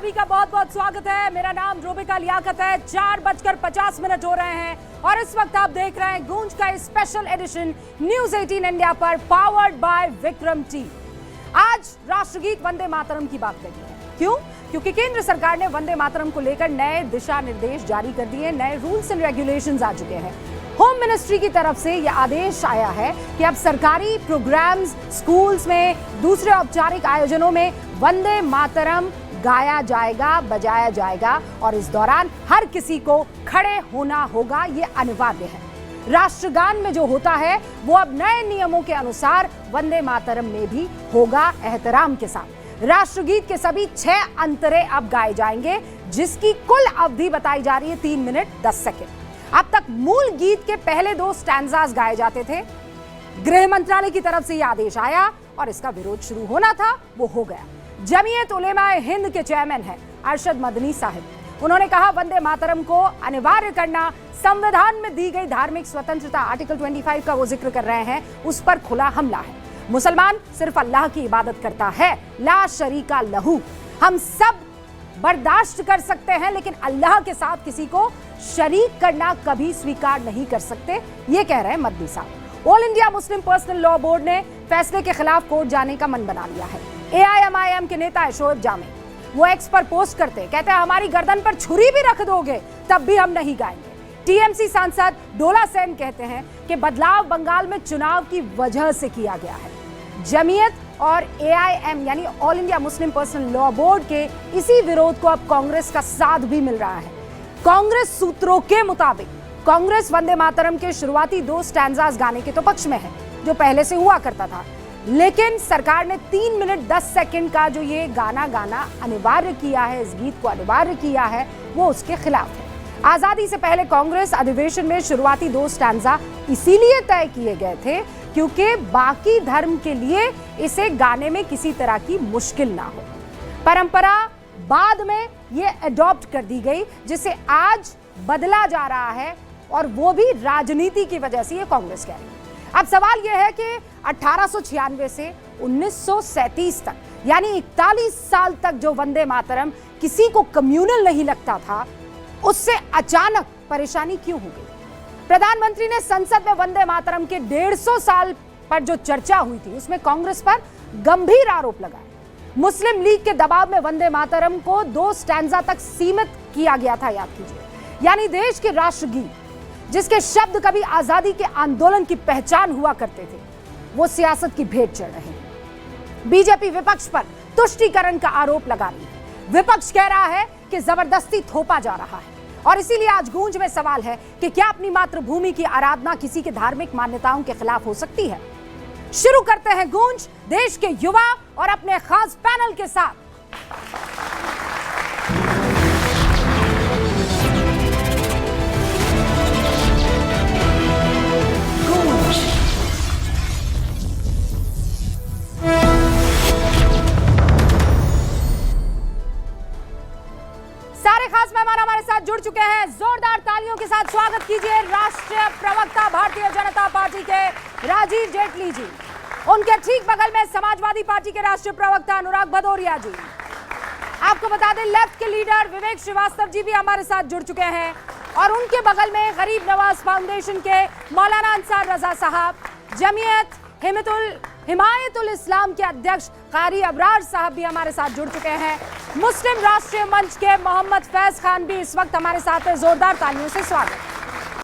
सभी का बहुत बहुत स्वागत है। मेरा नाम रोबिका लियाकत है। 4:50 हो रहे हैं और इस वक्त आप देख रहे हैं गूंज का स्पेशल एडिशन न्यूज 18 इंडिया पर, पावर्ड बाय विक्रम टी। आज राष्ट्रगीत वंदे मातरम की बात करनी है। क्यों? क्योंकि केंद्र सरकार ने वंदे मातरम को लेकर नए दिशा निर्देश जारी कर दिए, नए रूल्स एंड रेगुलेशंस आ चुके हैं। होम मिनिस्ट्री की तरफ से यह आदेश आया है कि अब सरकारी प्रोग्राम्स, स्कूल्स में, दूसरे औपचारिक आयोजनों में वंदे मातरम गाया जाएगा, बजाया जाएगा और इस दौरान हर किसी को खड़े होना होगा, ये अनिवार्य है। राष्ट्रगान में जो होता है वो अब नए नियमों के अनुसार वंदे मातरम में भी होगा, एहतराम के साथ। राष्ट्रगीत के सभी 6 अंतरे अब गाए जाएंगे, जिसकी कुल अवधि बताई जा रही है 3 मिनट 10 सेकेंड। अब तक मूल गीत के पहले 2 स्टैंजास गाए जाते थे। गृह मंत्रालय की तरफ से यह आदेश आया और इसका विरोध शुरू होना था, वो हो गया। जमीयत उलेमाए हिंद के चेयरमैन हैं अरशद मदनी साहिब। उन्होंने कहा वंदे मातरम को अनिवार्य करना संविधान में दी गई धार्मिक स्वतंत्रता, आर्टिकल 25 का वो जिक्र कर रहे हैं, उस पर खुला हमला है। मुसलमान सिर्फ अल्लाह की इबादत करता है, ला शरीका लहू। हम सब बर्दाश्त कर सकते हैं लेकिन अल्लाह के साथ किसी को शरीक करना कभी स्वीकार नहीं कर सकते, ये कह रहे हैं मदनी साहब। All India Muslim personal law board ने फैसले के खिलाफ कोर्ट जाने का मन बना लिया है। AIMIM के नेता शोएब जामे वो एक्स पर पोस्ट करते कहते हैं हमारी गर्दन पर छुरी भी रख दोगे तब भी हम नहीं गाएंगे। TMC सांसद डोला सेन कहते हैं कि बदलाव बंगाल में चुनाव की वजह से किया गया है। जमीयत और AIM यानी all India Muslim personal law board के इसी विरोध को अब कांग्रेस का साथ भी मिल रहा है। कांग्रेस सूत्रों के मुताबिक कांग्रेस वंदे मातरम के शुरुआती 2 स्टैंजास गाने के तो पक्ष में है, जो पहले से हुआ करता था, लेकिन सरकार ने 3 मिनट 10 सेकंड का जो ये गाना गाना अनिवार्य किया है, इस गीत को अनिवार्य किया है, वो उसके खिलाफ है। आजादी से पहले कांग्रेस अधिवेशन में शुरुआती 2 स्टैंजा इसीलिए तय किए गए थे क्योंकि बाकी धर्म के लिए इसे गाने में किसी तरह की मुश्किल ना हो। परंपरा बाद में ये अडॉप्ट कर दी गई, जिसे आज बदला जा रहा है और वो भी राजनीति की वजह से, ये कांग्रेस कह रही है। अब सवाल यह है कि 1896 से 1937 तक यानी 41 साल तक जो वंदे मातरम किसी को कम्युनल नहीं लगता था, उससे अचानक परेशानी क्यों हो गई? प्रधानमंत्री ने संसद में वंदे मातरम के 150 साल पर जो चर्चा हुई थी उसमें कांग्रेस पर गंभीर आरोप लगाए। मुस्लिम लीग के दबाव में वंदे मातरम को 2 स्टैंजा तक सीमित किया गया था, याद कीजिए। यानी देश के राष्ट्रगीत, जिसके शब्द कभी आजादी के आंदोलन की पहचान हुआ करते थे, वो सियासत की भेंट चढ़ रहे हैं। बीजेपी विपक्ष पर तुष्टीकरण का आरोप लगा रही है। विपक्ष कह रहा है कि जबरदस्ती थोपा जा रहा है और इसीलिए आज गूंज में सवाल है कि क्या अपनी मातृभूमि की आराधना किसी के धार्मिक मान्यताओं के खिलाफ हो सकती है? शुरू करते हैं गूंज देश के युवा और अपने खास पैनल के साथ। सारे खास मेहमान हमारे साथ जुड़ चुके हैं। जोरदार तालियों के साथ स्वागत कीजिए राष्ट्रीय प्रवक्ता भारतीय जनता पार्टी के राजीव जेटली जी। उनके ठीक बगल में समाजवादी पार्टी के राष्ट्रीय प्रवक्ता अनुराग भदौरिया जी। आपको बता दें लेफ्ट के लीडर विवेक श्रीवास्तव जी भी हमारे साथ जुड़ चुके हैं और उनके बगल में गरीब नवाज फाउंडेशन के मौलाना अंसार रजा साहब, जमीयत हिमायतुल इस्लाम के अध्यक्ष कारी अबरार साहब भी हमारे साथ जुड़ चुके हैं। मुस्लिम राष्ट्रीय मंच के मोहम्मद फैज खान भी इस वक्त हमारे साथ हैं। जोरदार तालियों से स्वागत।